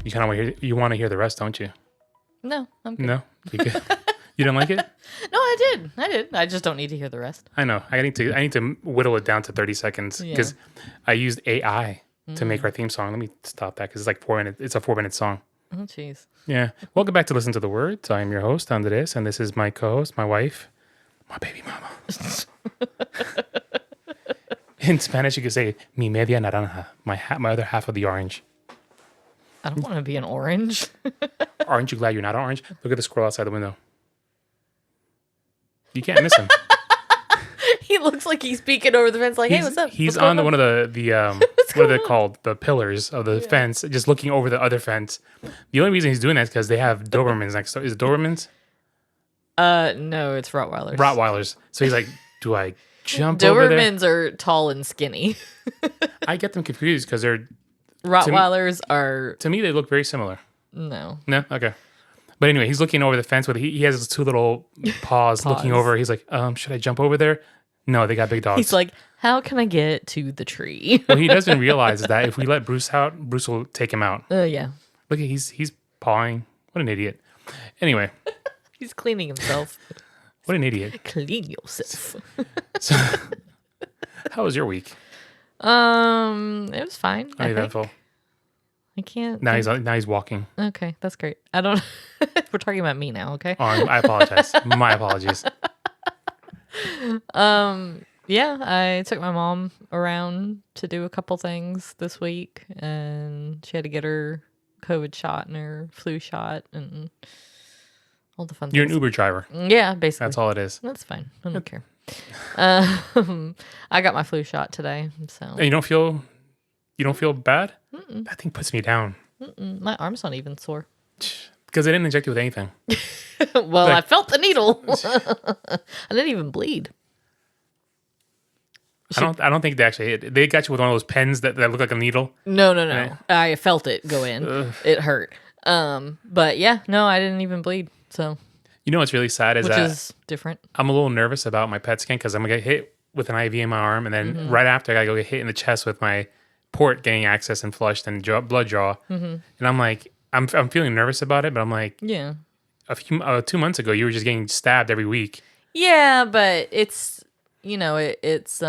You kind of want to hear the rest, don't you? No, I'm good. No, you good? You don't like it? No, I did. I just don't need to hear the rest. I know. I need to whittle it down to 30 seconds because I used AI to make our theme song. Let me stop that because it's like 4 minutes. It's a 4-minute song. Oh, jeez. Yeah. Welcome back to Listen to the Words. I am your host, Andres, and this is my co-host, my wife, my baby mama. In Spanish, you could say mi media naranja, my other half of the orange. I don't want to be an orange. Aren't you glad you're not orange? Look at the squirrel outside the window. You can't miss him. He looks like he's peeking over the fence like, hey, what's up? He's on one of the what are they called? The pillars of the fence, just looking over the other fence. The only reason he's doing that is because they have Dobermans next door. Is it Dobermans? No, it's Rottweilers. Rottweilers. So he's like, do I jump over there? Dobermans are tall and skinny. I get them confused because they're... Rottweilers are... To me, they look very similar. No. No? Okay. But anyway, he's looking over the fence with he has his two little paws looking over. He's like, should I jump over there? No, they got big dogs. He's like, how can I get to the tree? What he doesn't realize is that if we let Bruce out, Bruce will take him out. Yeah. Look, he's pawing. What an idiot. Anyway. He's cleaning himself. What an idiot. Clean yourself. So, how was your week? It was fine. Uneventful. I can't. Now he's walking. Okay, that's great. I don't. We're talking about me now. Okay. Oh, I apologize. My apologies. Yeah, I took my mom around to do a couple things this week, and she had to get her COVID shot and her flu shot and all the fun You're things. an Uber driver. Yeah, basically. That's all it is. That's fine. I don't care. I got my flu shot today, so. And you don't feel bad? That thing puts me down. My arm's not even sore. Because they didn't inject you with anything. Well, I felt the needle. I didn't even bleed. I don't think they got you with one of those pens that look like a needle. No. Right. I felt it go in. Ugh. It hurt. But yeah, no, I didn't even bleed. So. You know what's really sad is which that is different. I'm a little nervous about my PET scan because I'm gonna get hit with an IV in my arm, and then right after I gotta go get hit in the chest with my port getting accessed and flushed and blood draw. And I'm like, I'm feeling nervous about it, but I'm like, Yeah. a few 2 months ago you were just getting stabbed every week. Yeah, but it's it's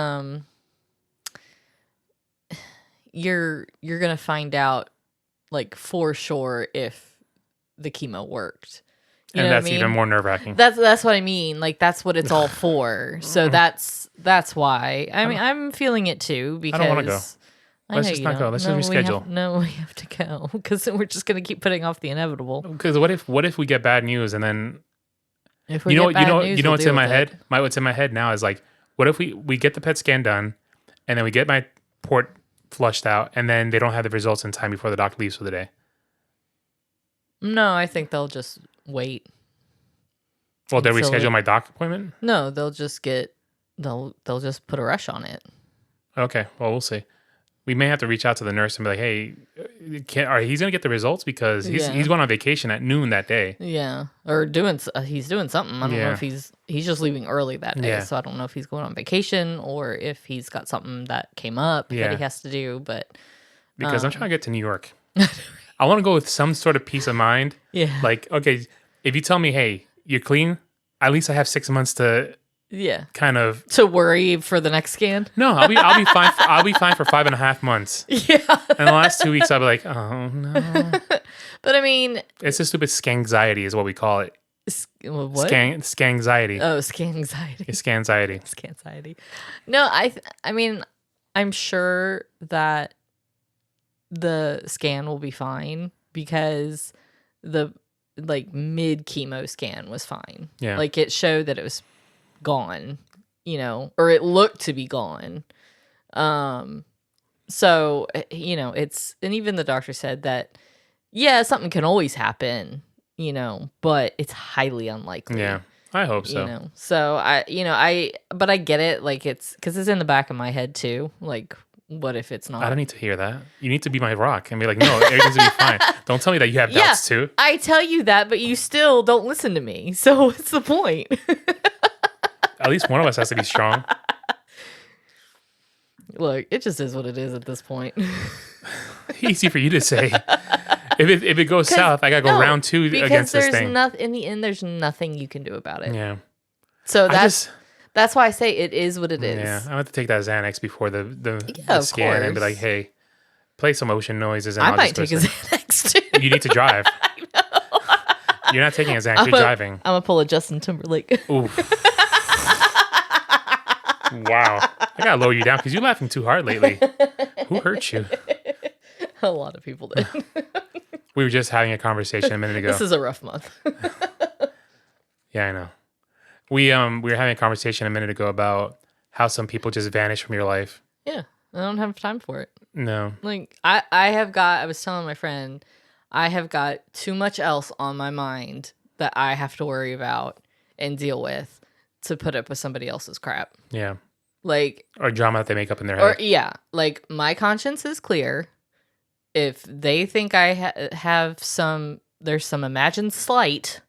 you're gonna find out like for sure if the chemo worked. You And know that's what I mean? even more nerve-wracking. That's what I mean. Like that's what it's all for. So that's why. I mean, I'm feeling it too because I don't want to go. I Let's know just you not go. don't. Let's No, just reschedule. we have to go because we're just gonna keep putting off the inevitable. Because what if we get bad news and then If we you know get bad news, what's we'll in deal my with head? it. What's in my head now is like, what if we get the PET scan done and then we get my port flushed out and then they don't have the results in time before the doctor leaves for the day? No, I think they'll just wait. Well, they'll Until reschedule my doc appointment? No, they'll just just put a rush on it. Okay, well, we'll see. We may have to reach out to the nurse and be like, hey, he's going to get the results because he's going on vacation at noon that day. Yeah, or he's doing something. I don't know if he's just leaving early that day, so I don't know if he's going on vacation or if he's got something that came up that he has to do. But because I'm trying to get to New York, I want to go with some sort of peace of mind. Yeah, Like, okay, if you tell me, hey, you're clean, at least I have 6 months to kind of to worry for the next scan. No, I'll be fine. I'll be fine for 5.5 months. Yeah, and the last 2 weeks I'll be like, oh no. But I mean, it's a stupid scanxiety is what we call it. What? Scanxiety. Oh, scanxiety. It's scanxiety. Scanxiety. No, I mean, I'm sure that the scan will be fine because the mid chemo scan was fine. Yeah. Like it showed that it was gone, or it looked to be gone. So, it's, and even the doctor said that, yeah, something can always happen, but it's highly unlikely. Yeah. I hope so. So but I get it. Like it's because it's in the back of my head too. Like, what if it's not? I don't need to hear that. You need to be my rock and be like, no, everything's gonna be fine. Don't tell me that you have doubts too. I tell you that, but you still don't listen to me. So what's the point? At least one of us has to be strong. Look, it just is what it is at this point. Easy for you to say. if it goes south, I gotta go round 2 against this thing. In the end, there's nothing you can do about it. Yeah. So that's why I say it is what it is. Yeah, I have to take that Xanax before the scan and be like, hey, play some ocean noises. And I might take a Xanax too. You need to drive. I know. You're not taking a Xanax. You're driving. I'm gonna pull a Justin Timberlake. Oof. Wow. I gotta lower you down because you're laughing too hard lately. Who hurt you? A lot of people did. We were just having a conversation a minute ago. This is a rough month. Yeah, I know. We were having a conversation a minute ago about how some people just vanish from your life. Yeah, I don't have time for it. No. Like I was telling my friend, I have got too much else on my mind that I have to worry about and deal with to put up with somebody else's crap. Yeah. Like, or drama that they make up in their head. Or yeah, like my conscience is clear. If they think I have there's some imagined slight,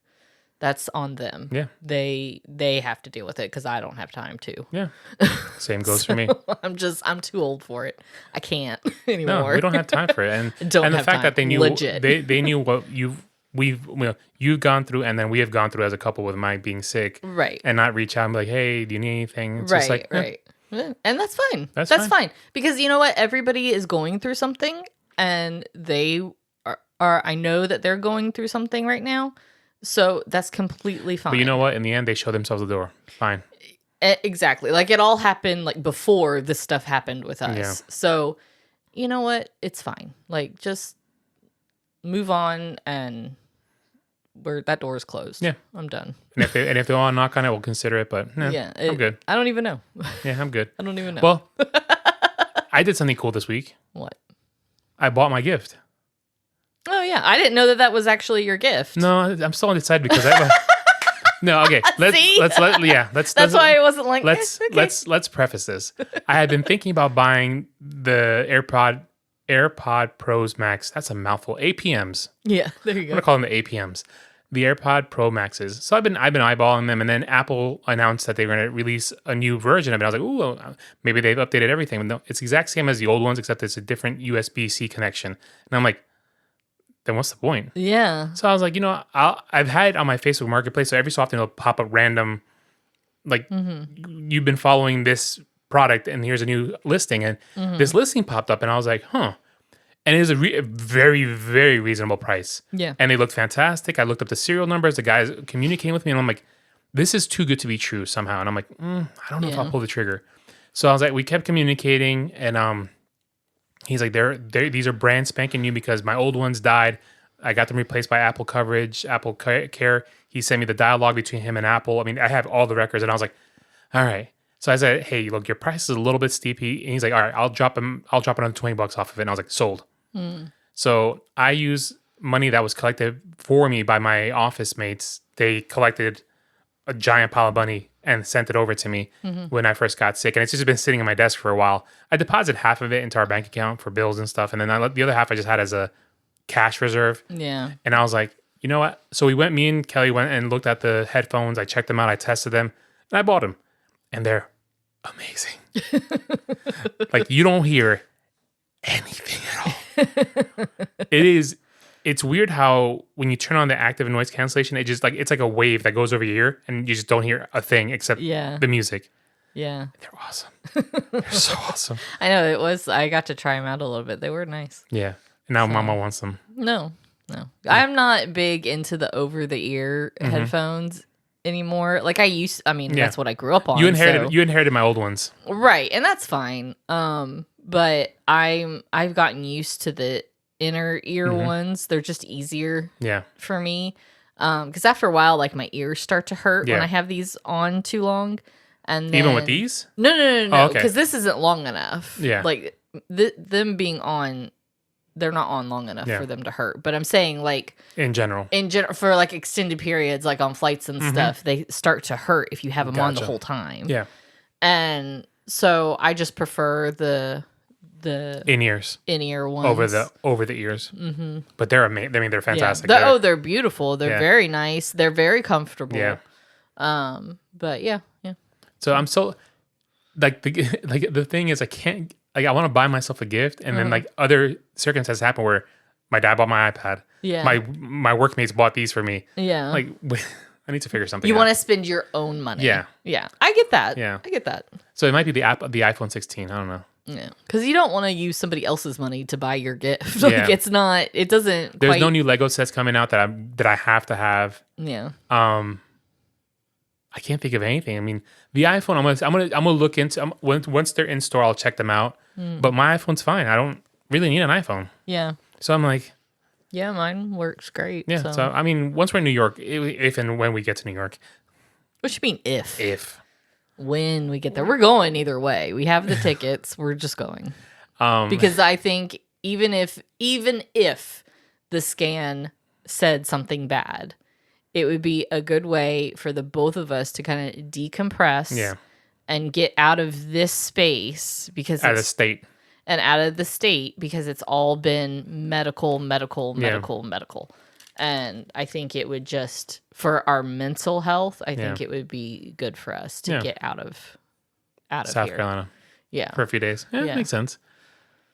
that's on them. Yeah. They have to deal with it because I don't have time to. Yeah. Same goes for me. I'm too old for it. I can't anymore. No, we don't have time for it. And the fact that they knew they knew what you've gone through, and then we have gone through as a couple with Mike being sick. Right. And not reach out and be like, hey, do you need anything? It's right. just like, right. And that's fine. That's fine. Because you know what? Everybody is going through something, and they are I know that they're going through something right now. So that's completely fine. But you know what? In the end, they show themselves the door. Fine. Exactly. Like it all happened like before this stuff happened with us. Yeah. So you know what? It's fine. Like just move on, and that door is closed. Yeah. I'm done. And if they want to knock on it, we'll consider it. But yeah, I'm good. I don't even know. Yeah, I'm good. I don't even know. Well, I did something cool this week. What? I bought my gift. Oh yeah, I didn't know that was actually your gift. No, I'm still undecided because No, okay. Let's That's why it wasn't like let's preface this. I had been thinking about buying the AirPod Pros Max. That's a mouthful. APMs. Yeah, there you go. I'm gonna call them the APMs. The AirPod Pro Maxes. So I've been eyeballing them, and then Apple announced that they were gonna release a new version of it. I was like, ooh, maybe they've updated everything. But no, it's the exact same as the old ones, except it's a different USB-C connection. And I'm like, then what's the point? Yeah. So I was like, I've had it on my Facebook Marketplace, so every so often it'll pop up random, like, you've been following this product, and here's a new listing. And this listing popped up, and I was like, huh. And it is a very, very reasonable price. Yeah. And they looked fantastic. I looked up the serial numbers. The guys communicating with me, and I'm like, this is too good to be true somehow. And I'm like, I don't know if I'll pull the trigger. So I was like, we kept communicating, and he's like, these are brand spanking new because my old ones died. I got them replaced by Apple coverage, Apple Care. He sent me the dialogue between him and Apple. I mean, I have all the records, and I was like, all right. So I said, hey, look, your price is a little bit steep. And he's like, all right, I'll drop it on $20 off of it. And I was like, sold. So I use money that was collected for me by my office mates. They collected a giant pile of money and sent it over to me when I first got sick. And it's just been sitting on my desk for a while. I deposited half of it into our bank account for bills and stuff. And then the other half I just had as a cash reserve. Yeah. And I was like, you know what? So me and Kelly went and looked at the headphones. I checked them out. I tested them. And I bought them. And they're amazing. Like, you don't hear anything at all. It's weird how when you turn on the active noise cancellation, it's like a wave that goes over your ear, and you just don't hear a thing except the music. Yeah. They're awesome. They're so awesome. I know I got to try them out a little bit. They were nice. Yeah. And now Mama wants them. No. I'm not big into the over the ear headphones anymore. Like that's what I grew up on. You inherited my old ones. Right. And that's fine. But I've gotten used to the inner ear ones. They're just easier for me. Because after a while, like my ears start to hurt when I have these on too long. And then, even with these? No. Because this isn't long enough. Yeah. Like them being on, they're not on long enough for them to hurt. But I'm saying like in general for like extended periods, like on flights and stuff, they start to hurt if you have them on the whole time. Yeah. And so I just prefer the in-ear ones over the ears. But they're amazing. I mean, they're fantastic. Yeah. They're beautiful. They're very nice. They're very comfortable. Yeah. But yeah. So I'm so the thing is, I can't, I want to buy myself a gift, and then like other circumstances happen where My dad bought my iPad. Yeah. My workmates bought these for me. Yeah. Like, I need to figure something You out. want to spend your own money. Yeah. Yeah. I get that. Yeah. I get that. So it might be the iPhone 16. I don't know. Yeah. Because you don't want to use somebody else's money to buy your gift. Yeah. Like, it's not, it doesn't There's quite... no new Lego sets coming out that I have to have. Yeah. I can't think of anything. I mean, the iPhone. I'm gonna look into. Once they're in store, I'll check them out. But my iPhone's fine. I don't really need an iPhone. Yeah. So I'm like, yeah, mine works great. yeah. So I mean, once we're in New York, if and when we get to New York. What you mean if? If. When we get there, we're going either way. We have the tickets. We're just going. Because I think even if the scan said something bad, it would be a good way for the both of us to kind of decompress and get out of this space because out of the state. And out of the state because it's all been medical. And I think it would just, for our mental health, I think it would be good for us to get out of South here. Carolina. Yeah. For a few days. Yeah, makes sense.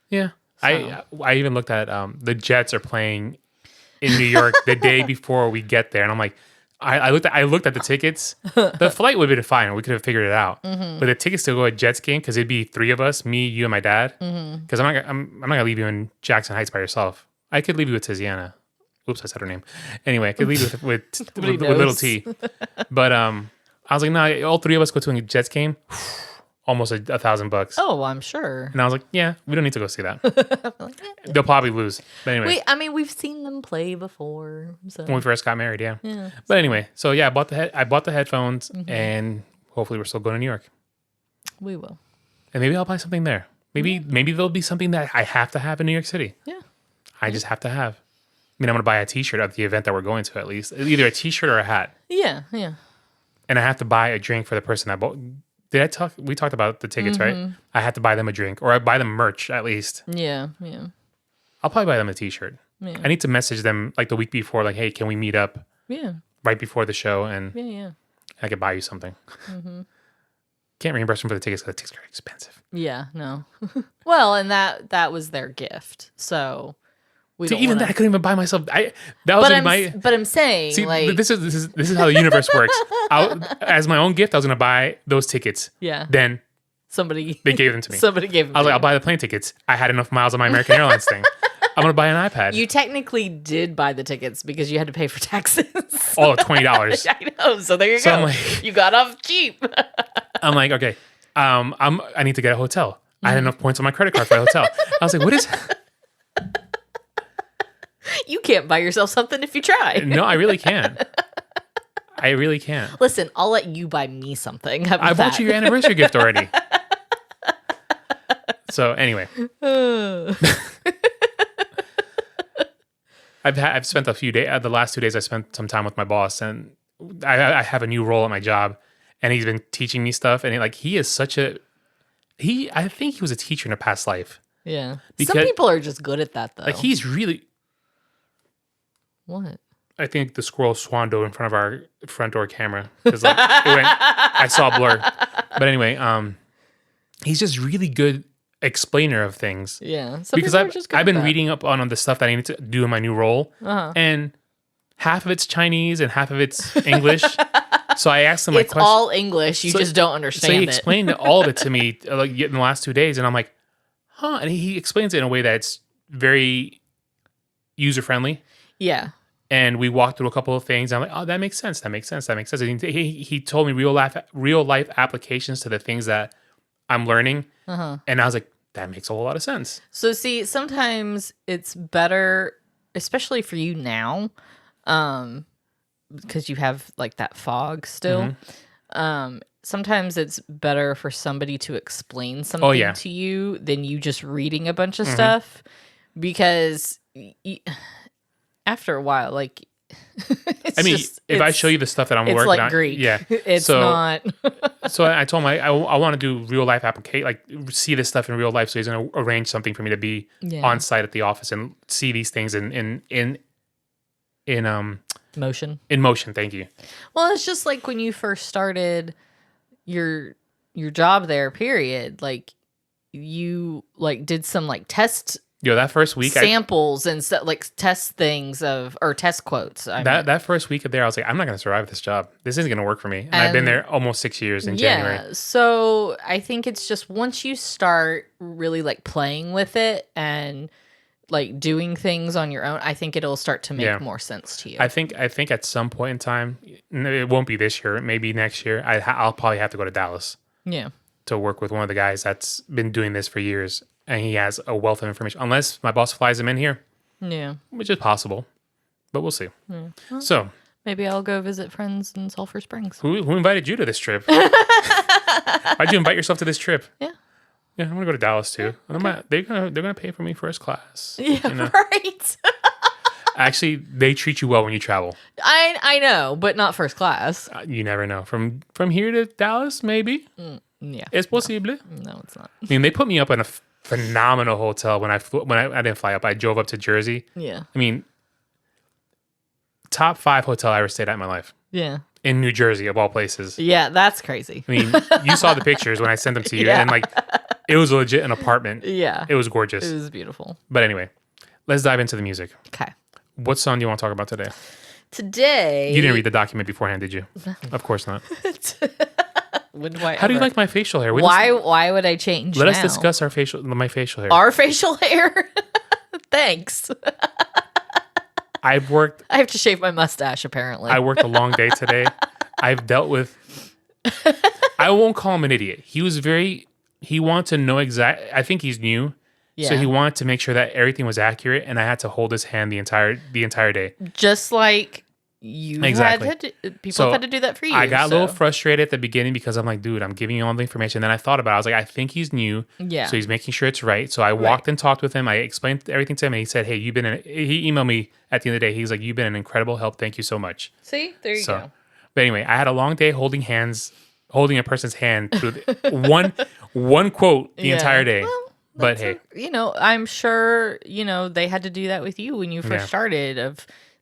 Yeah. So. I even looked at the Jets are playing in New York the day before we get there, and I'm like, I looked at the tickets. The flight would have been fine. We could have figured it out. But the tickets to go to a Jets game, because it'd be 3 of us, me, you, and my dad. Because I'm not gonna leave you in Jackson Heights by yourself. I could leave you with Tiziana. Oops, I said her name. Anyway, I could leave you with little T. But I was like, no, all 3 of us go to a Jets game. Almost $1,000. Oh, I'm sure. And I was like, yeah, we don't need to go see that. They'll probably lose. But anyway. We've seen them play before. So. When we first got married, yeah. But anyway, so yeah, I bought the headphones, and hopefully we're still going to New York. We will. And maybe I'll buy something there. Maybe there'll be something that I have to have in New York City. Yeah. I just have to have. I mean, I'm going to buy a T-shirt at the event that we're going to, at least. Either a T-shirt or a hat. Yeah, yeah. And I have to buy a drink for the person that bought. We talked about the tickets, right? I had to buy them a drink, or I buy them merch at least. Yeah, yeah. I'll probably buy them a T-shirt. Yeah. I need to message them like the week before, like, hey, can we meet up? Yeah. Right before the show, and yeah. I could buy you something. Can't reimburse them for the tickets because the tickets are expensive. Yeah, no. Well, and that was their gift, so we don't even that I couldn't even buy myself. But I'm saying, see, like, this is how the universe works. As my own gift, I was gonna buy those tickets. Yeah. Then they gave them to me. Somebody gave them. I was like, I'll buy the plane tickets. I had enough miles on my American Airlines thing. I'm gonna buy an iPad. You technically did buy the tickets because you had to pay for taxes. All of $20. I know. So there you go. Like, you got off cheap. I'm like, okay. I need to get a hotel. I had enough points on my credit card for a hotel. I was like, what is? You can't buy yourself something if you try. No, I really can't. I really can't. Listen, I'll let you buy me something. I bought you your anniversary gift already. So anyway, I've spent a few days. The last 2 days, I spent some time with my boss, and I have a new role at my job, and he's been teaching me stuff. And he is such a I think he was a teacher in a past life. Yeah, because, some people are just good at that though. Like he's really. What? I think the squirrel swanned in front of our front door camera because like I saw a blur. But anyway, he's just really good explainer of things. Yeah, because I've been reading up on the stuff that I need to do in my new role, and half of it's Chinese and half of it's English. So I asked him like, it's all English. You just don't understand. So he explained all of it to me like in the last 2 days, and I'm like, huh? And he explains it in a way that's very user friendly. Yeah. And we walked through a couple of things. And I'm like, oh, that makes sense. That makes sense. That makes sense. And he told me real life applications to the things that I'm learning. And I was like, that makes a whole lot of sense. So see, sometimes it's better, especially for you now, because you have like that fog still. Sometimes it's better for somebody to explain something to you than you just reading a bunch of stuff, because after a while, like, if I show you the stuff that I'm working like on, Greek. yeah, it's not. So I told him I want to do real life application, like see this stuff in real life. So he's going to arrange something for me to be on site at the office and see these things in motion. In motion, thank you. Well, it's just like when you first started your job there. Period. Like you like did some like test Yo, that first week, samples and stuff, like test things or test quotes. That first week there, I was like, I'm not going to survive this job. This isn't going to work for me. And I've been there almost 6 years in January. Yeah, so I think it's just once you start really like playing with it and like doing things on your own, I think it'll start to make more sense to you. I think at some point in time, it won't be this year, maybe next year, I'll probably have to go to Dallas. Yeah. To work with one of the guys that's been doing this for years. And he has a wealth of information. Unless my boss flies him in here. Yeah. Which is possible. But we'll see. Yeah. Well, so. Maybe I'll go visit friends in Sulphur Springs. Who invited you to this trip? Why'd you invite yourself to this trip? Yeah. Yeah, I'm going to go to Dallas too. Yeah, okay. They're gonna pay for me first class. Yeah, you know? Right. Actually, they treat you well when you travel. I know, but not first class. You never know. From here to Dallas, maybe. Yeah. Es posible. No, it's not. I mean, they put me up in a phenomenal hotel when I didn't fly up. I drove up to Jersey. Yeah. I mean, top 5 hotel I ever stayed at in my life. Yeah. In New Jersey, of all places. Yeah, that's crazy. I mean, you saw the pictures when I sent them to you, and like, it was legit an apartment. Yeah. It was gorgeous. It was beautiful. But anyway, let's dive into the music. Okay. What song do you want to talk about today? Today. You didn't read the document beforehand, did you? No. Of course not. How do you like my facial hair? Why would I change? Let us discuss my facial hair. Our facial hair? Thanks. I have to shave my mustache, apparently. I worked a long day today. I've dealt with... I won't call him an idiot. He wanted to know I think he's new. Yeah. So he wanted to make sure that everything was accurate, and I had to hold his hand the entire day. Just like... People had to do that for you. I got a little frustrated at the beginning because I'm like, dude, I'm giving you all the information. Then I thought about it. I was like, I think he's new. Yeah. So he's making sure it's right. So I walked and talked with him. I explained everything to him, and he said, hey, he emailed me at the end of the day. He's like, you've been an incredible help. Thank you so much. See? There you go. But anyway, I had a long day holding a person's hand through one quote the entire day. Well, but hey. I'm sure, they had to do that with you when you first started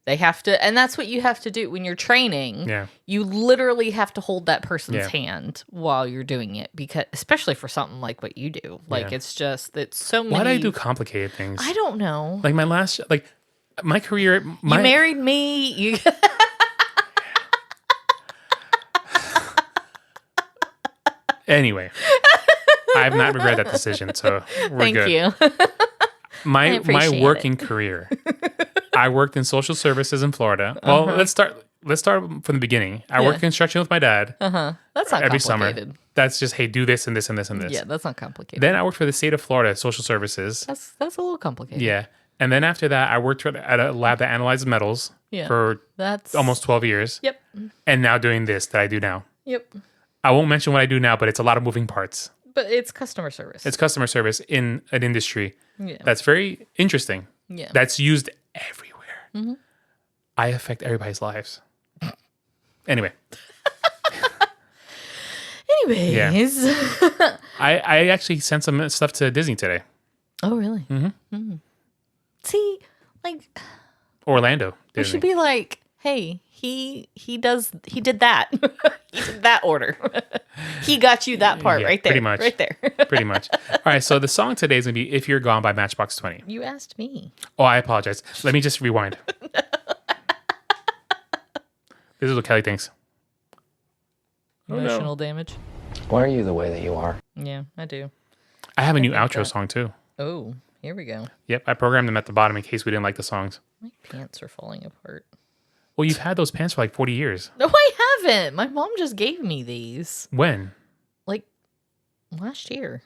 They have to, and that's what you have to do when you're training. Yeah. You literally have to hold that person's hand while you're doing it, because especially for something like what you do. Like it's so many. Why do I do complicated things? I don't know. Like my career. You married me. Anyway, I have not regretted that decision, so we're good. Thank you. My working career. I worked in social services in Florida. Well, let's start from the beginning. I worked construction with my dad. That's not every complicated. Summer. That's just, hey, do this and this and this and this. Yeah, that's not complicated. Then I worked for the state of Florida social services. That's a little complicated. Yeah. And then after that, I worked at a lab that analyzes metals for almost 12 years. Yep. And now doing this that I do now. Yep. I won't mention what I do now, but it's a lot of moving parts. But it's customer service. It's customer service in an industry that's very interesting. Yeah. That's used everywhere. Mm-hmm. I affect everybody's lives. Anyway. Anyways. Yeah. I actually sent some stuff to Disney today. Oh, really? Mm-hmm. Mm-hmm. See, like... Orlando. Disney. We should be like, hey, he did that. He did that order. He got you that part right there. Pretty much. Right there. Pretty much. All right, so the song today is going to be If You're Gone by Matchbox 20. You asked me. Oh, I apologize. Let me just rewind. This is what Kelly thinks. Emotional damage. Why are you the way that you are? Yeah, I do. I have a new outro song, too. Oh, here we go. Yep, I programmed them at the bottom in case we didn't like the songs. My pants are falling apart. Well, you've had those pants for like 40 years. No, I haven't. My mom just gave me these. When? Like last year.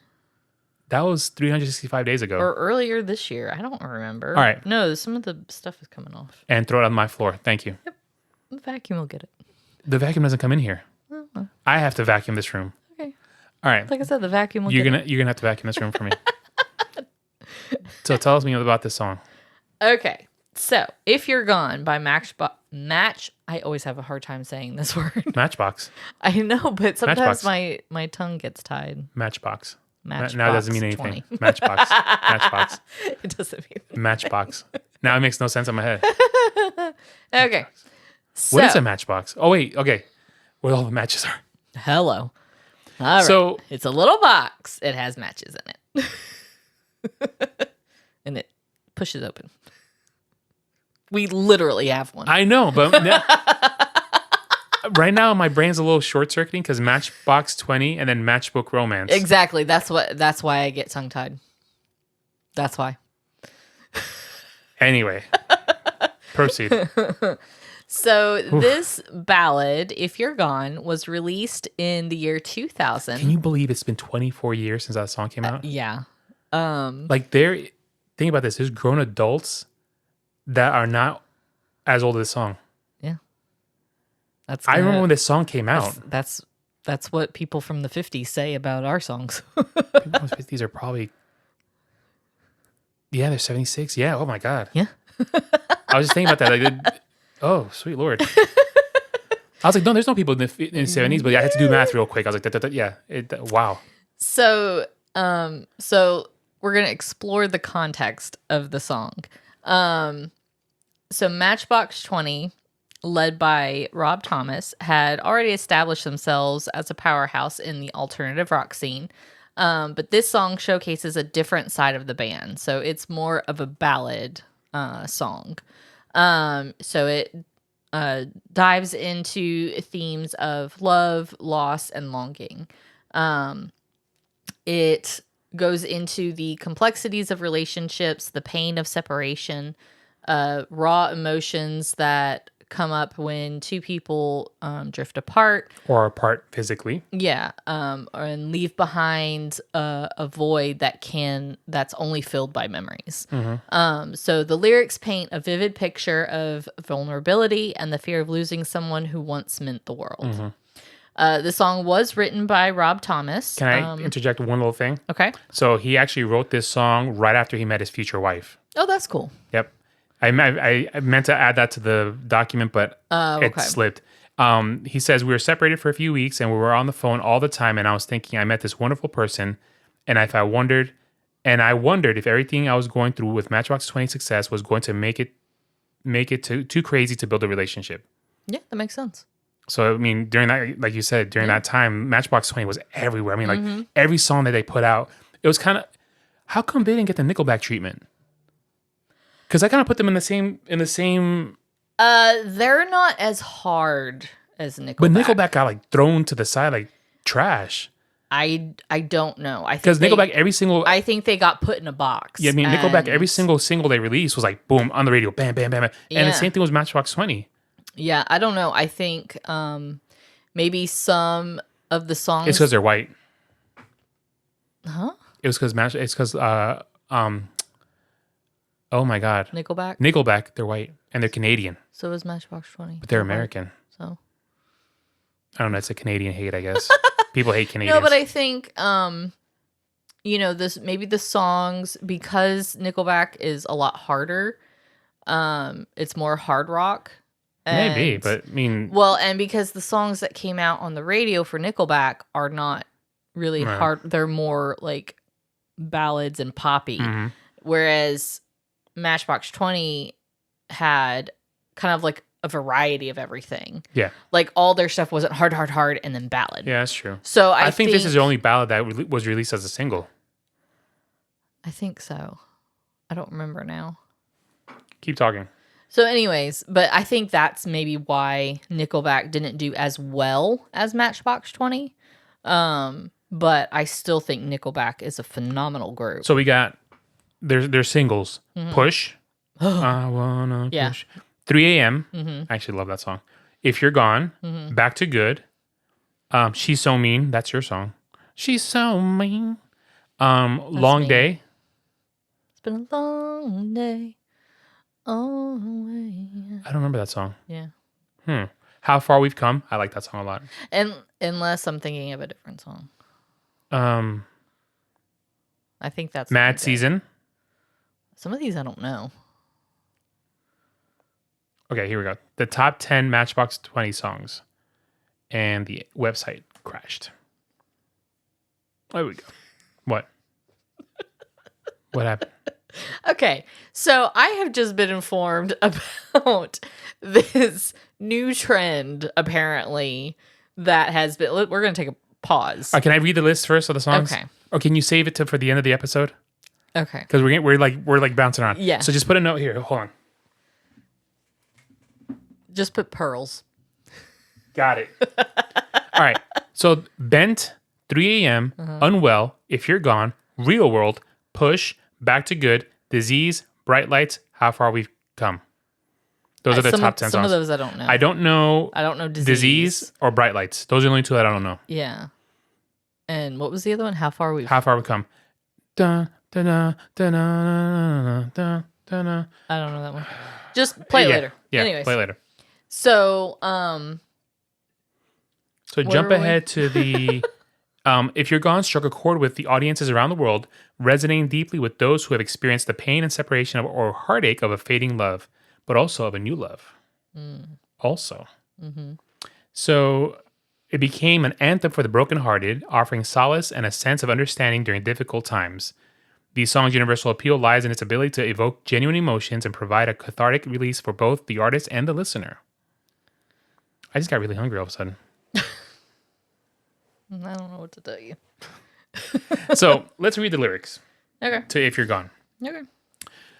That was 365 days ago. Or earlier this year. I don't remember. All right. No, some of the stuff is coming off. And throw it on my floor. Thank you. Yep. The vacuum will get it. The vacuum doesn't come in here. Uh-huh. I have to vacuum this room. Okay. All right. Like I said, the vacuum will You're gonna have to vacuum this room for me. So tell us me about this song. Okay. So, If You're Gone by I always have a hard time saying this word. Matchbox. I know, but sometimes my tongue gets tied. Matchbox. Matchbox. Now it doesn't mean anything. 20. Matchbox. Matchbox. It doesn't mean Matchbox. Now it makes no sense in my head. Okay. So, what is a matchbox? Oh, wait. Okay. Where all the matches are. Hello. All right. So, it's a little box. It has matches in it. and it pushes open. We literally have one. I know, but right now my brain's a little short circuiting because Matchbox 20 and then Matchbook Romance. Exactly. That's why I get tongue tied. That's why. Anyway, proceed. So this ballad, If You're Gone, was released in the year 2000. Can you believe it's been 24 years since that song came out? Yeah. Like think about this. There's grown adults that are not as old as this song. Yeah. I remember when this song came out. That's what people from the 50s say about our songs. These are probably... Yeah, they're 76. Yeah, oh my God. Yeah. I was just thinking about that. Like, oh, sweet Lord. I was like, no, there's no people in the 70s, but I had to do math real quick. I was like, yeah, wow. So we're going to explore the context of the song. So Matchbox 20, led by Rob Thomas, had already established themselves as a powerhouse in the alternative rock scene. But this song showcases a different side of the band. So it's more of a ballad song. So it dives into themes of love, loss, and longing. It goes into the complexities of relationships, the pain of separation, raw emotions that come up when two people drift apart. Or apart physically. Yeah. And leave behind a void that's only filled by memories. Mm-hmm. So the lyrics paint a vivid picture of vulnerability and the fear of losing someone who once meant the world. Mm-hmm. The song was written by Rob Thomas. Can I interject one little thing? Okay. So he actually wrote this song right after he met his future wife. Oh, that's cool. Yep. I meant to add that to the document, but it slipped. He says, we were separated for a few weeks and we were on the phone all the time. And I was thinking, I met this wonderful person. And I wondered if everything I was going through with Matchbox 20 success was going to make it too crazy to build a relationship. Yeah, that makes sense. So, I mean, during that, like you said, that time, Matchbox 20 was everywhere. I mean, like every song that they put out, it was kind of, how come they didn't get the Nickelback treatment? Because I kind of put them in the same. They're not as hard as Nickelback. But Nickelback got like thrown to the side like trash. I don't know. Because Nickelback every single. I think they got put in a box. Yeah, I mean Nickelback every single they released was like boom on the radio, bam, bam, bam, bam. And the same thing was Matchbox 20. Yeah, I don't know. I think maybe some of the songs. It's because they're white. Huh? It was because It's because oh my God. Nickelback, they're white and they're Canadian. So is Matchbox 20. But they're American. So I don't know. It's a Canadian hate, I guess. People hate Canadians. No, but I think maybe the songs, because Nickelback is a lot harder. It's more hard rock. Maybe, but I mean, well, and because the songs that came out on the radio for Nickelback are not really hard, they're more like ballads and poppy. Mm-hmm. Whereas Matchbox 20 had kind of like a variety of everything. Yeah. Like all their stuff wasn't hard, and then ballad. Yeah, that's true. So I think this is the only ballad that was released as a single. I think so. I don't remember now. Keep talking. So anyways, but I think that's maybe why Nickelback didn't do as well as Matchbox 20. But I still think Nickelback is a phenomenal group. So we got their singles. Mm-hmm. Push. I wanna push. 3 a.m. Mm-hmm. I actually love that song. If You're Gone. Mm-hmm. Back to Good. She's So Mean. That's your song. She's So Mean. Long Day. It's been a long day. Oh, I don't remember that song. Yeah. How Far We've Come. I like that song a lot. And unless I'm thinking of a different song. I think that's Mad Season. Some of these I don't know. Okay, here we go. The top 10 Matchbox 20 songs. And the website crashed. There we go. What? What happened? Okay, so I have just been informed about this new trend, apparently, that has been... We're going to take a pause. Can I read the list first of the songs? Okay. Or can you save it for the end of the episode? Okay. Because we're like bouncing around. Yeah. So just put a note here. Hold on. Just put pearls. Got it. All right. So bent, 3 a.m., unwell, if you're gone, real world, push, back to good, disease, bright lights, how far we've come. Those are the top 10 songs. Some of those I don't know. I don't know. I don't know Disease or bright lights. Those are the only two that I don't know. Yeah. And what was the other one? How far we've come. Dun, dun, dun, dun, dun, dun, dun, dun. I don't know that one. Just play it later. Yeah, Anyways. play it later. So, So jump ahead to the if you're gone, struck a chord with the audiences around the world, resonating deeply with those who have experienced the pain and separation of, or heartache of a fading love, but also of a new love. Also. Mm-hmm. So it became an anthem for the brokenhearted, offering solace and a sense of understanding during difficult times. These songs' universal appeal lies in its ability to evoke genuine emotions and provide a cathartic release for both the artist and the listener. I just got really hungry all of a sudden. I don't know what to tell you. So let's read the lyrics Okay. to If You're Gone. Okay.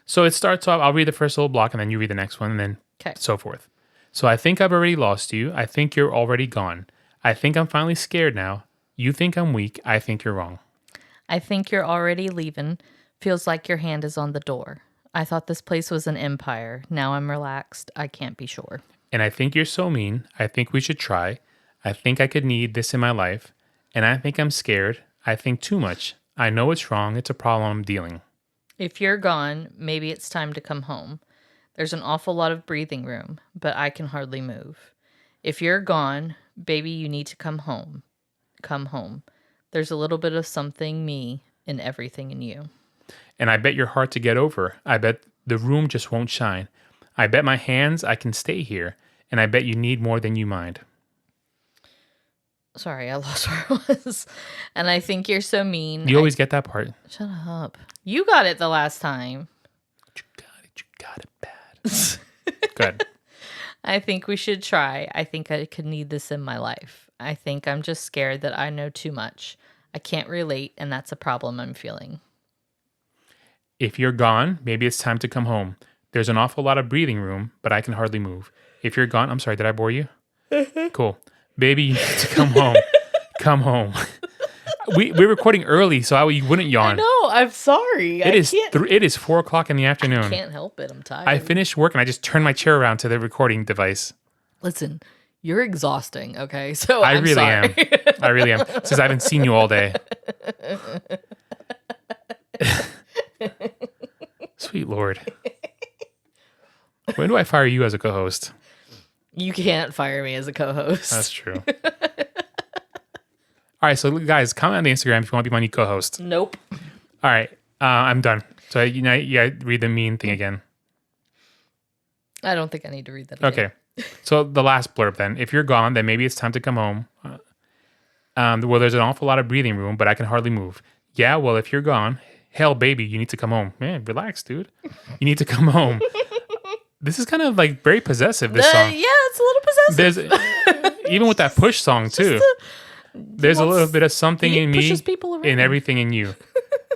So it starts off, I'll read the first little block and then you read the next one and then so forth. So I think I've already lost you. I think you're already gone. I think I'm finally scared now. You think I'm weak. I think you're wrong. I think you're already leaving. Feels like your hand is on the door. I thought this place was an empire. Now I'm relaxed. I can't be sure. And I think you're so mean. I think we should try. I think I could need this in my life. And I think I'm scared. I think too much. I know it's wrong. It's a problem I'm dealing. If you're gone, maybe it's time to come home. There's an awful lot of breathing room, but I can hardly move. If you're gone, baby, you need to come home. Come home. There's a little bit of something me in everything in you. And I bet you're hard to get over. I bet the room just won't shine. I bet my hands I can stay here. And I bet you need more than you mind. Sorry, I lost where I was. And I think you're so mean. You always get that part. Shut up. You got it the last time. You got it bad. Good. I think we should try. I think I could need this in my life. I think I'm just scared that I know too much. I can't relate, and that's a problem I'm feeling. If you're gone, maybe it's time to come home. There's an awful lot of breathing room, but I can hardly move. If you're gone, I'm sorry, did I bore you? Cool. Baby, you need to come home. Come home. We're recording early, so you wouldn't yawn. No, I'm sorry. It is 4 o'clock in the afternoon. I can't help it. I'm tired. I finished work and I just turned my chair around to the recording device. Listen, you're exhausting, okay? So I really am. I really am. Since I haven't seen you all day. Sweet Lord. When do I fire you as a co-host? You can't fire me as a co-host. That's true. All right, so guys, comment on the Instagram if you want to be my new co-host. Nope. All right, I'm done. So you read the mean thing again. I don't think I need to read that again. Okay. So the last blurb then. If you're gone, then maybe it's time to come home. Well, there's an awful lot of breathing room, but I can hardly move. Yeah, well, if you're gone, hell, baby, you need to come home. Man, relax, dude. You need to come home. This is kind of like very possessive, this song. Yeah, it's a little possessive. There's even with that push song too. There's a little bit of something in me and everything in you.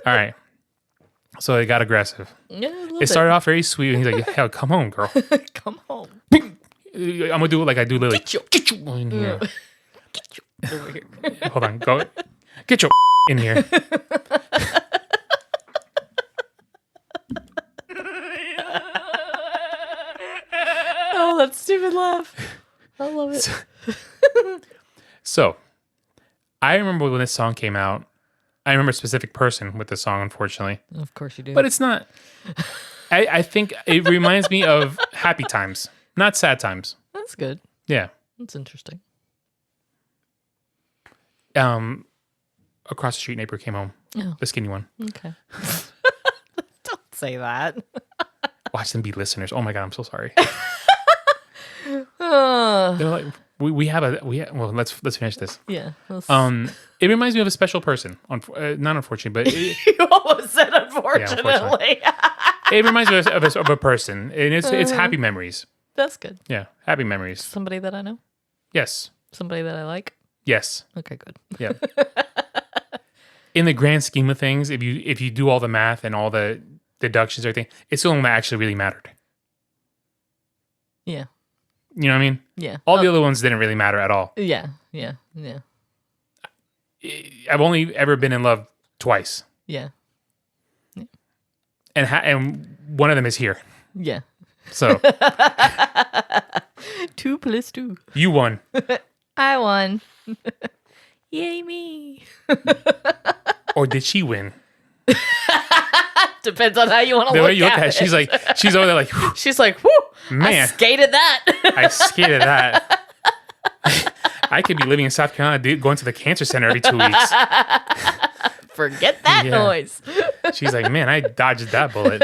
All right. So it got aggressive. Yeah, it started off very sweet. And he's like, hell, come home, girl. Come home. I'm going to do it like I do Lily. Get you in here. Get you over here. Hold on. Go. Get your in here. Oh, that stupid laugh. I love it. So, I remember when this song came out. I remember a specific person with the song, unfortunately. Of course you do. But it's not. I think it reminds me of happy times, not sad times. That's good. Yeah. That's interesting. Across the street, neighbor came home. Oh. The skinny one. Okay. Don't say that. Watch them be listeners. Oh my God, I'm so sorry. They're like, well, let's finish this. Yeah. It reminds me of a special person. Not unfortunately, but you almost said unfortunately. It reminds me of a person, and it's happy memories. That's good. Yeah, happy memories. Somebody that I know. Yes. Somebody that I like. Yes. Okay, good. Yeah. in the grand scheme of things, if you do all the math and all the deductions, everything, it's the only one that actually really mattered. Yeah. You know what I mean? Yeah. All the other ones didn't really matter at all. Yeah. I've only ever been in love twice. Yeah. And one of them is here. Yeah. So 2 + 2. you won. I won. Yay me. Or did she win? Depends on how you want to The look way you look at at it. it, she's over there like, whew, She's like, whoo, Man. I skated that. I skated that. I could be living in South Carolina, going to the cancer center every 2 weeks. Forget that Yeah. noise. She's like, man, I dodged that bullet.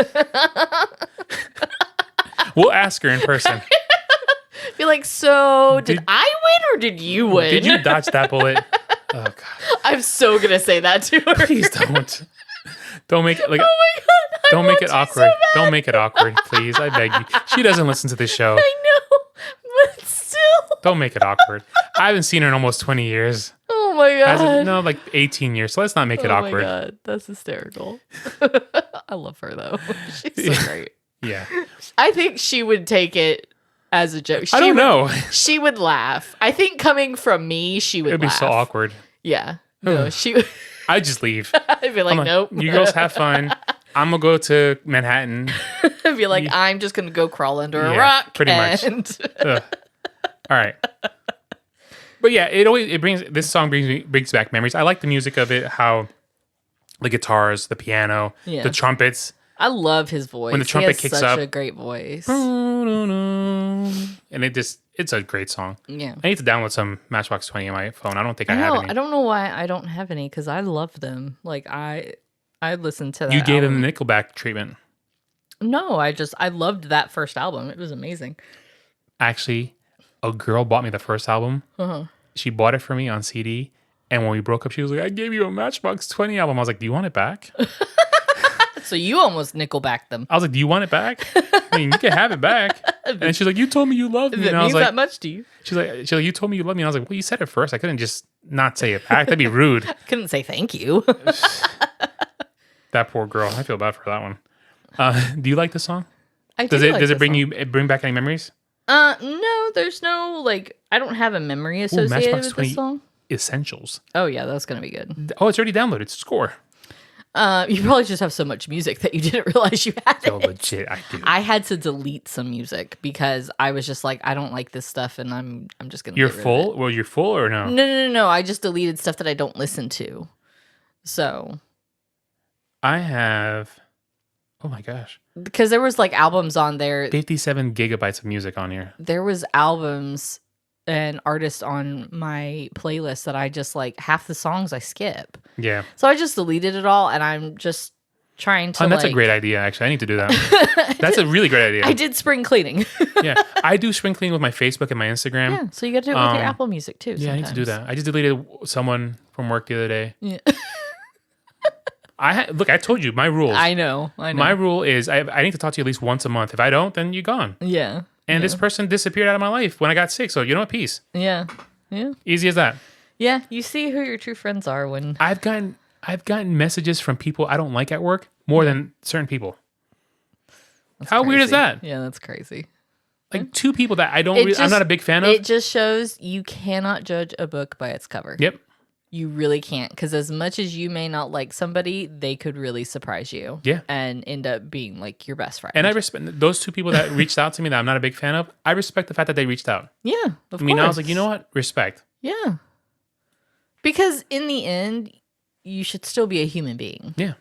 We'll ask her in person. Be like, so did Did- I win or did you win? Did you dodge that bullet? Oh God! I'm so gonna say that to her. Please don't. Don't make it like. Oh my god! Don't make it awkward. Don't make it awkward, please. I beg you. She doesn't listen to this show. I know, but still. Don't make it awkward. I haven't seen her in almost 20 years. Oh my god! No, like 18 years. So let's not make it awkward. Oh my god, that's hysterical. I love her though. She's so great. Yeah. I think she would take it as a joke. I don't know. She would laugh. I think coming from me, she would It'd be laugh. so awkward. Yeah. No, she would. I'd just leave. I'd be like, nope. You girls have fun. I'm gonna go to Manhattan. I'd be like, I'm just gonna go crawl under a Yeah, rock. pretty much. Ugh. All right. But yeah, this song brings back memories. I like the music of it, how the guitars, the piano, Yeah. the trumpets. I love his voice. When the trumpet he has kicks such up. a great voice. And it's a great song. Yeah. I need to download some Matchbox 20 on my phone. I don't think I I have know. any. I don't know why I don't have any because I love them. Like I listened to that. You gave album. them the Nickelback treatment. No, I loved that first album. It was amazing. Actually, a girl bought me the first album. Uh-huh. She bought it for me on CD. And when we broke up, she was like, I gave you a Matchbox 20 album. I was like, do you want it back? So you almost Nickelbacked them. I was like, do you want it back? I mean, you can have it back. And she's like, you told me you loved me. Does it And I was mean like, that much to you? she's like, you told me you loved me. And I was like, well, you said it first. I couldn't just not say it back. That'd be rude. Couldn't say thank you. That poor girl. I feel bad for that one. Do you like the song? I Does do it like does it this bring song. you bring back any memories? No, there's no I don't have a memory associated Matchbox with 20 this song. Essentials. Oh yeah, that's gonna be good. Oh, it's already downloaded. Score. You probably just have so much music that you didn't realize you had So it. legit, I do. I had to delete some music because I was just like, I don't like this stuff, and I'm just gonna. You're get rid of full? it. Well, you're full or no? No. I just deleted stuff that I don't listen to. So I have. Oh my gosh, because there was albums on there. 57 gigabytes of music on here. There was albums and artists on my playlist that I just half the songs I skip. Yeah. So I just deleted it all, and I'm just trying to. That's a great idea. Actually, I need to do that. That's a really great idea. I did spring cleaning. Yeah, I do spring cleaning with my Facebook and my Instagram. Yeah, so you got to do it with your Apple Music too. Yeah, I need to do that. I just deleted someone from work the other day. Yeah. Look, I told you my rules. I know. My rule is I need to talk to you at least once a month. If I don't, then you're gone. Yeah. And this person disappeared out of my life when I got sick. So you know what? Peace. Yeah. Yeah. Easy as that. Yeah. You see who your true friends are when. I've gotten messages from people I don't like at work more than certain people. How weird is Crazy. that? Yeah, that's crazy. Like two people that I'm not a big fan of. It just shows you cannot judge a book by its cover. Yep. You really can't, because as much as you may not like somebody, they could really surprise you. Yeah. And end up being your best friend. And I respect those two people that reached out to me that I'm not a big fan of. I respect the fact that they reached out. Yeah, of I mean, course. I was like, you know what? Respect. Yeah. Because in the end, you should still be a human being. Yeah.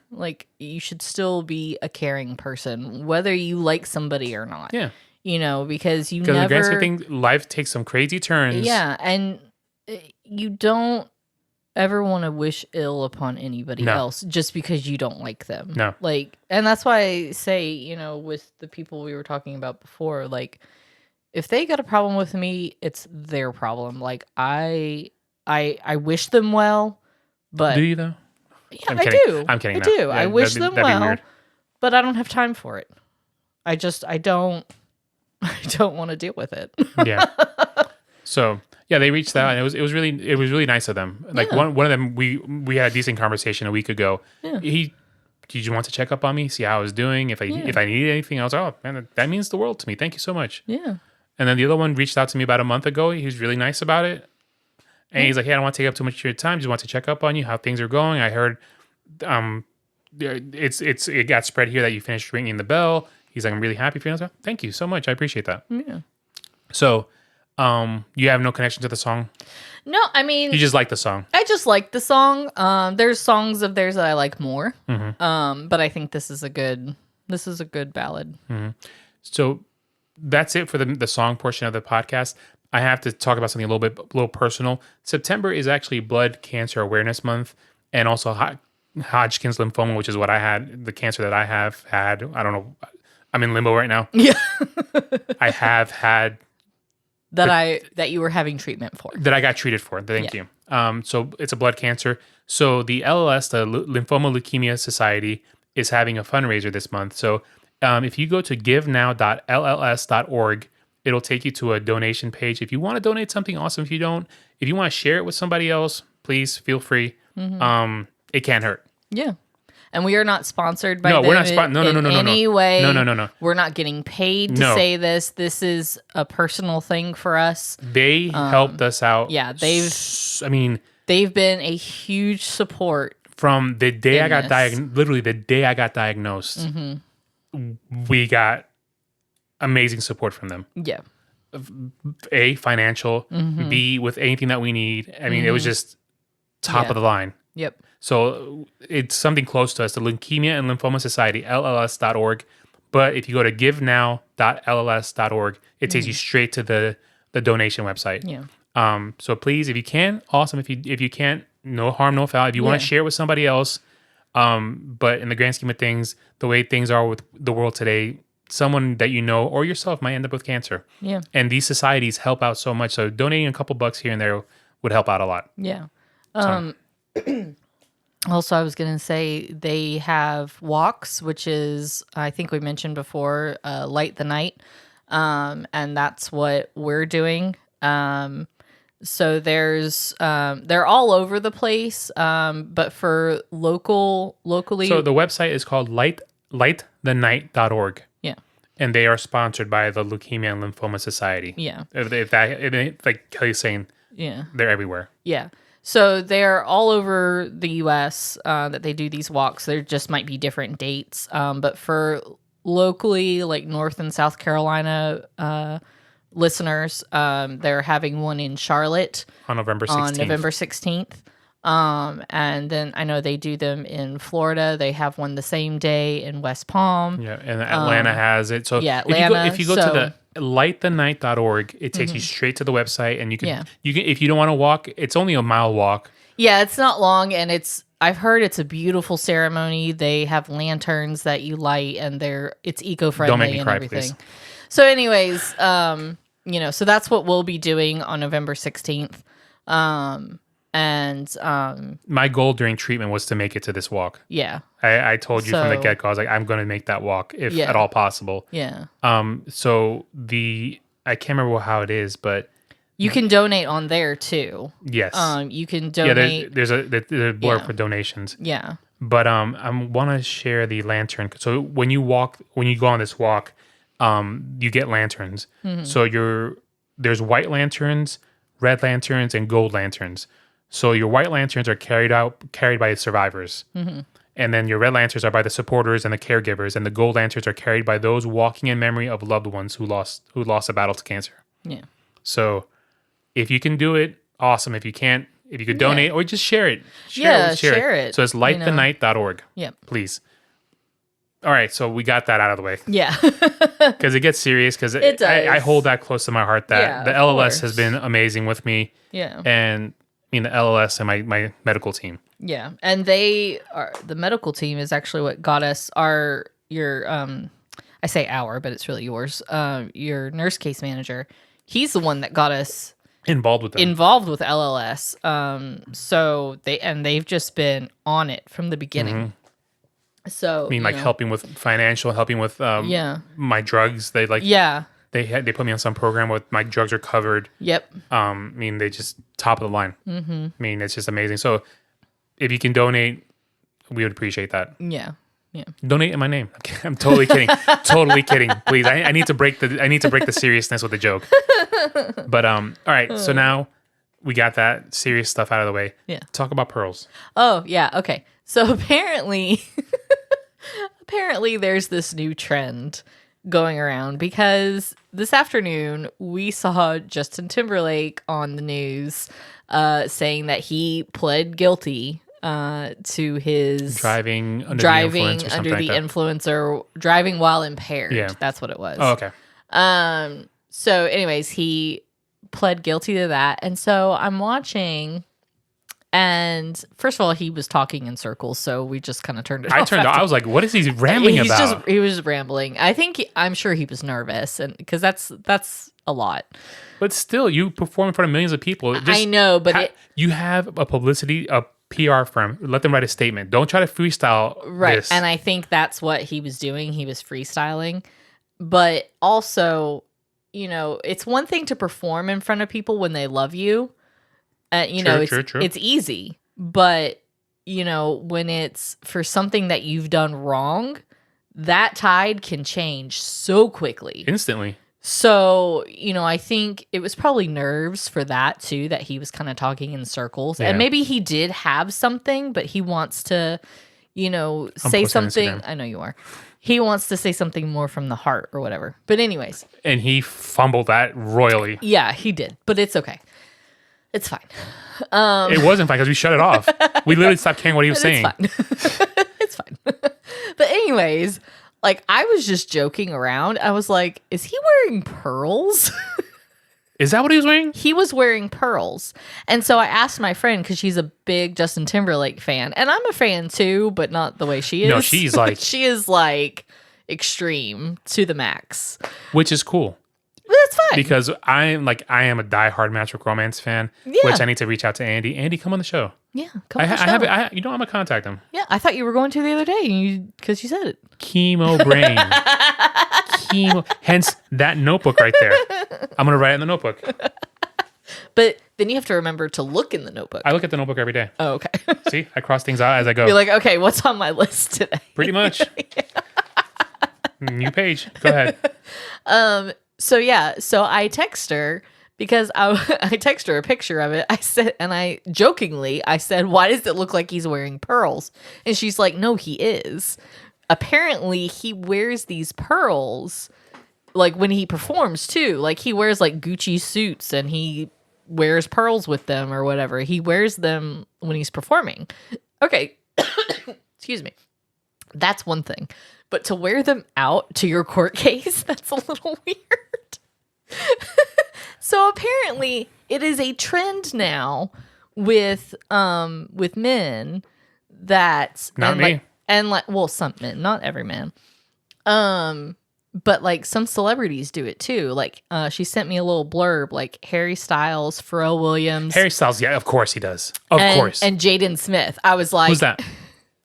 You should still be a caring person, whether you like somebody or not. Yeah. Because you Because never. the grand scheme of things, life takes some crazy turns. Yeah, and you don't ever want to wish ill upon anybody else just because you don't like them. No. And that's why I say, with the people we were talking about before, if they got a problem with me, it's their problem. I wish them well, but Do you though? yeah, I'm I kidding. do. I'm kidding. I now. do. Yeah, I wish that'd them be well, weird. but I don't have time for it. I don't want to deal with it. Yeah. So Yeah, they reached out, and it was really nice of them. Like Yeah. one of them, we had a decent conversation a week ago. Yeah. Did you want to check up on me, see how I was doing, if I needed anything? I was like, oh man, that means the world to me. Thank you so much. Yeah. And then the other one reached out to me about a month ago. He was really nice about it, and he's like, hey, I don't want to take up too much of your time. Just want to check up on you, how things are going. I heard, it got spread here that you finished ringing the bell. He's like, I'm really happy for you. I was like, thank you so much. I appreciate that. Yeah. So, you have no connection to the song. No, I mean, You just like the song. I just like the song. There's songs of theirs that I like more. Mm-hmm. But I think this is a good ballad. So that's it for the song portion of the podcast. I have to talk about something a little personal. September is actually Blood Cancer Awareness Month, and also Hodgkin's lymphoma, which is what I had, the cancer that I have had. I don't know. I'm in limbo right now. Yeah. I have had that you were having treatment for. that I got treated for. Thank you. So it's a blood cancer. So the LLS, the Lymphoma Leukemia Society, is having a fundraiser this month. So if you go to givenow.lls.org, it'll take you to a donation page. If you want to donate something, awesome. If you don't, if you want to share it with somebody else, please feel free. It can't hurt. Yeah. And we are not sponsored by No, them we're not no, in any way. No. We're not getting paid to say this. This is a personal thing for us. They helped us out. Yeah, they've been a huge support. From the day I got diagnosed, literally the day I got diagnosed, we got amazing support from them. Yeah. A, financial, B, with anything that we need. I mean, it was just top of the line. Yep. So it's something close to us, the Leukemia and Lymphoma Society, LLS.org. But if you go to givenow.lls.org, it takes you straight to the donation website. Yeah. So please, if you can, awesome. If you can't, no harm, no foul. If you want to share it with somebody else, but in the grand scheme of things, the way things are with the world today, someone that you know or yourself might end up with cancer. Yeah. And these societies help out so much. So donating a couple bucks here and there would help out a lot. Yeah. Also, I was going to say they have walks, which is, I think we mentioned before, Light the Night. And that's what we're doing. So they're all over the place. But for locally. So the website is called lightthennight.org. Yeah. And they are sponsored by the Leukemia and Lymphoma Society. Yeah. If like Kelly's saying, yeah, they're everywhere. Yeah. So they're all over the U.S. That they do these walks. There just might be different dates. But for locally, like North and South Carolina listeners, they're having one in Charlotte on November 16th. And then I know they do them in Florida. They have one the same day in West Palm. Yeah, and Atlanta has it. So yeah, Atlanta, if you go to the lightthennight.org, it takes you straight to the website, and you can if you don't want to walk, it's only a mile walk. Yeah, it's not long, and I've heard it's a beautiful ceremony. They have lanterns that you light, and it's eco-friendly. Don't make me and cry, everything. please. So anyways, so that's what we'll be doing on November 16th. My goal during treatment was to make it to this walk. Yeah. I told you from the get-go, I was like, I'm going to make that walk if at all possible. Yeah. So I can't remember how it is, but you can donate on there too. Yes. You can donate. Yeah, there's a blurb for donations. Yeah. But I want to share the lantern. So when you go on this walk, you get lanterns. Mm-hmm. So there's white lanterns, red lanterns, and gold lanterns. So your white lanterns are carried by the survivors. Mm-hmm. And then your red lanterns are by the supporters and the caregivers, and the gold lanterns are carried by those walking in memory of loved ones who lost a battle to cancer. Yeah. So if you can do it, awesome. If you can't, if you could donate or just share it. Share it. So it's lightthennight.org. Yep. Please. All right, so we got that out of the way. Yeah. Because it gets serious, because I hold that close to my heart, that the LLS has been amazing with me. Yeah. And the LLS and my medical team. Yeah. And the medical team is actually what got us I say our, but it's really yours. Your nurse case manager. He's the one that got us involved with LLS. So they've just been on it from the beginning. Mm-hmm. So helping with financial, helping with my drugs. They They put me on some program where my drugs are covered. Yep. I mean, they just top of the line. Mm-hmm. I mean, it's just amazing. So if you can donate, we would appreciate that. Yeah. Yeah. Donate in my name. I'm totally kidding. Totally kidding. Please, I need to break the seriousness with the joke. But all right. So now we got that serious stuff out of the way. Yeah. Talk about pearls. Oh yeah. Okay. So apparently there's this new trend going around because this afternoon we saw Justin Timberlake on the news saying that he pled guilty to his driving under the influence or driving while impaired. Yeah. That's what it was. Oh, okay. So anyways, he pled guilty to that. And so I'm watching, and first of all, he was talking in circles, so we just kind of turned it off. I was like, what is he rambling about? He was rambling. I'm sure he was nervous, and because that's a lot. But still, you perform in front of millions of people. I know, but you have a PR firm. Let them write a statement. Don't try to freestyle this. And I think that's what he was doing. He was freestyling. But also, it's one thing to perform in front of people when they love you. True. It's easy. But, when it's for something that you've done wrong, that tide can change so quickly. Instantly. So, I think it was probably nerves for that too, that he was kind of talking in circles. Yeah. And maybe he did have something, but he wants to, say something. I know you are. He wants to say something more from the heart or whatever. But anyways. And he fumbled that royally. Yeah, he did. But it's okay. It's fine. It wasn't fine because we shut it off. We literally stopped caring what he was saying. It's fine. But anyways, I was just joking around. I was like, is he wearing pearls? Is that what he was wearing? He was wearing pearls. And so I asked my friend, because she's a big Justin Timberlake fan. And I'm a fan too, but not the way she is. No, she's like... she is extreme to the max. Which is cool. That's fine. Because I am a diehard Matchbox Romance fan, which I need to reach out to Andy. Andy, come on the show. Yeah, come on the show. I'm going to contact him. Yeah, I thought you were going to the other day because you said it. Chemo brain. Hence that notebook right there. I'm going to write it in the notebook. But then you have to remember to look in the notebook. I look at the notebook every day. Oh, okay. See, I cross things out as I go. You're like, okay, what's on my list today? Pretty much. New page. Go ahead. So I text her because I text her a picture of it. I said, and I jokingly, why does it look like he's wearing pearls? And she's like, no, he is. Apparently he wears these pearls when he performs too. He wears Gucci suits and he wears pearls with them or whatever. He wears them when he's performing. Okay. Excuse me. That's one thing. But to wear them out to your court case, that's a little weird. So apparently it is a trend now with men that not me. Some men, not every man. But some celebrities do it too. She sent me a little blurb, Harry Styles, Pharrell Williams. Harry Styles, yeah, of course he does. Of course. And Jaden Smith. I was like, who's that?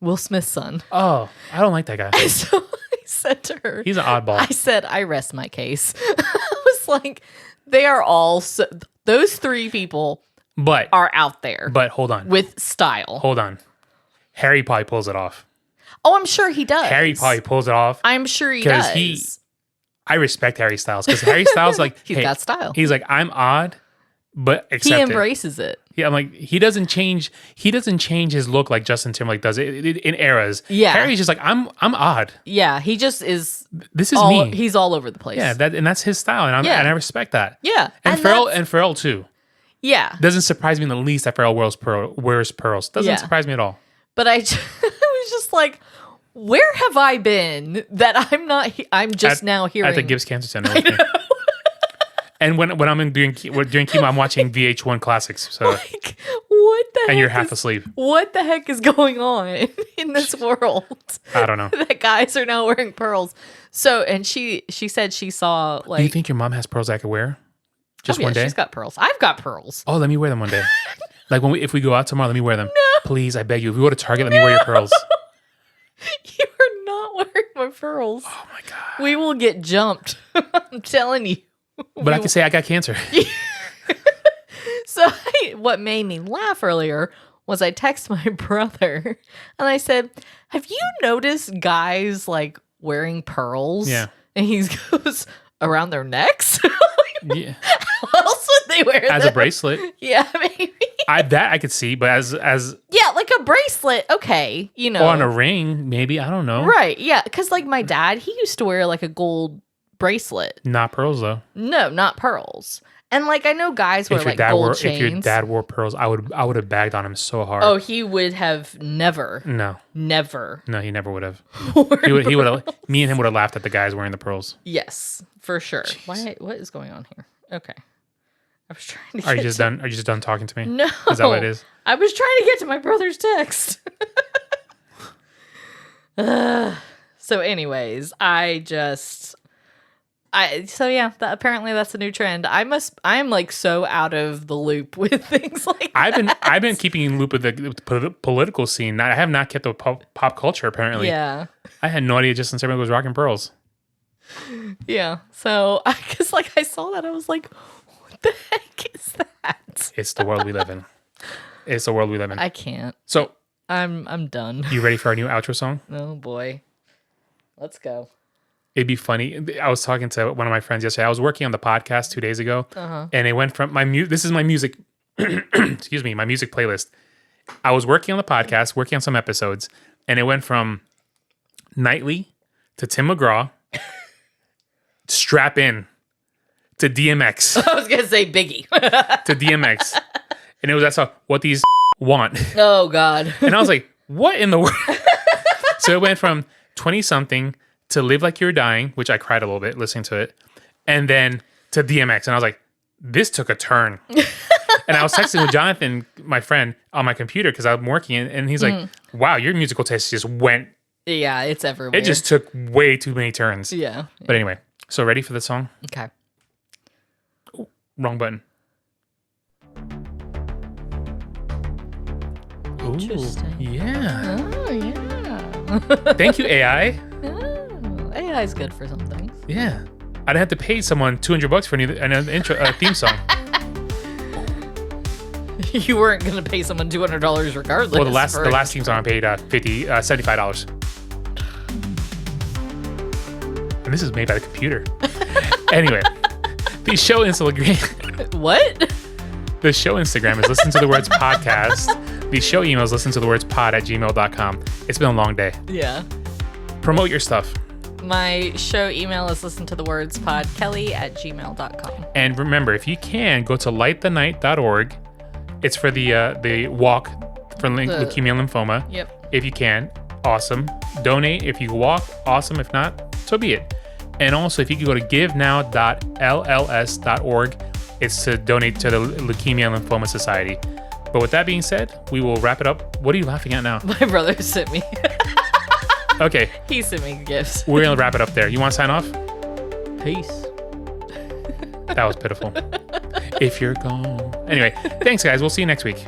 Will Smith's son. Oh, I don't like that guy. So I said to her, he's an oddball. I said, I rest my case. I was like, they are all those three people are out there. But hold on. With style. Hold on. Harry probably pulls it off. Oh, I'm sure he does. Harry probably pulls it off. I'm sure he does. I respect Harry Styles because Harry Styles he's got style. He's like, I'm odd, but accept he embraces it. Yeah, I'm like, he doesn't change his look like Justin Timberlake does it in eras. Yeah. Harry's just like, I'm odd. Yeah, he just is. This is me. He's all over the place. Yeah, that's his style, and I respect that. Yeah, and Pharrell too. Yeah, doesn't surprise me in the least that Pharrell wears pearls. Doesn't surprise me at all. But I was just like, where have I been that I'm just now hearing at the Gibbs Cancer Center? And when I'm during chemo, I'm watching VH1 classics. So what the heck? And you're half asleep. What the heck is going on in this world? I don't know. That guys are now wearing pearls. So, and she said she saw Do you think your mom has pearls I could wear? Just one day? She's got pearls. I've got pearls. Oh, let me wear them one day. If we go out tomorrow, let me wear them. No. Please, I beg you. If we go to Target, let me wear your pearls. You're not wearing my pearls. Oh my God. We will get jumped. I'm telling you. But I can say I got cancer. So what made me laugh earlier was I text my brother and I said, have you noticed guys like wearing pearls? Yeah. And he goes, around their necks? Yeah. How else would they wear As them? a bracelet. Yeah, maybe. That I could see, but as Yeah, like a bracelet. Okay, you know. or on a ring, maybe. I don't know. Right, yeah. Because like my dad, he used to wear like a gold bracelet. Not pearls though. No, not pearls. And like I know guys wear like gold chains. If your dad wore pearls, I would have bagged on him so hard. Oh, he would have never. No, he never would have. He would have. Me and him would have laughed at the guys wearing the pearls. Yes, for sure. Jeez. What is going on here? Okay, I was trying to. Are you just done? Are you just done talking to me? No, Is that what it is? I was trying to get to my brother's text. So, anyways, apparently that's a new trend. I am like so out of the loop with things like that. I've been keeping in loop with the political scene. I have not kept up pop culture apparently. Yeah. I had no idea Justin Timberlake was rocking pearls. Yeah. So I guess like I saw that I was like, what the heck is that? It's the world we live in. It's the world we live in. I can't. So I'm done. you ready for our new outro song? Oh boy. Let's go. It'd be funny. I was talking to one of my friends yesterday. I was working on the podcast 2 days ago, and it went from this is my music, excuse me, my music playlist. I was working on the podcast, working on some episodes, and it went from Nightly to Tim McGraw, Strap In to DMX. I was gonna say Biggie. To DMX, and it was that's what these want. Oh God. And I was like, what in the world? So it went from 20-something to Live Like You're Dying, which I cried a little bit listening to it, and then to DMX. And I was like, this took a turn. And I was texting with Jonathan, my friend, on my computer because I'm working, and he's like, wow, your musical taste just went. Yeah, it's everywhere. It just took way too many turns. Yeah. But anyway, so ready for the song? Okay. Oh, wrong button. Interesting. Ooh, yeah. Oh, yeah. Thank you, AI. Oh, AI is good for some things. Yeah. I didn't have to pay someone $200 for an intro theme song. You weren't going to pay someone $200 regardless. Well, the last theme song I paid $75. And this is made by the computer. Anyway, the show Instagram. What? The show Instagram is listen to the words podcast. The show email is listen to the words pod@gmail.com. It's been a long day. Yeah. Promote your stuff. My show email is listen to the words pod kelly@gmail.com. And remember, if you can, go to lightthenight.org. It's for the walk for leukemia and lymphoma. Yep. If you can, awesome. Donate if you walk, awesome. If not, so be it. And also, if you could go to givenow.lls.org, it's to donate to the Leukemia and Lymphoma Society. But with that being said, we will wrap it up. What are you laughing at now? My brother sent me. Okay. He sent me gifts. We're going to wrap it up there. You want to sign off? Peace. That was pitiful. If you're gone. Anyway, thanks, guys. We'll see you next week.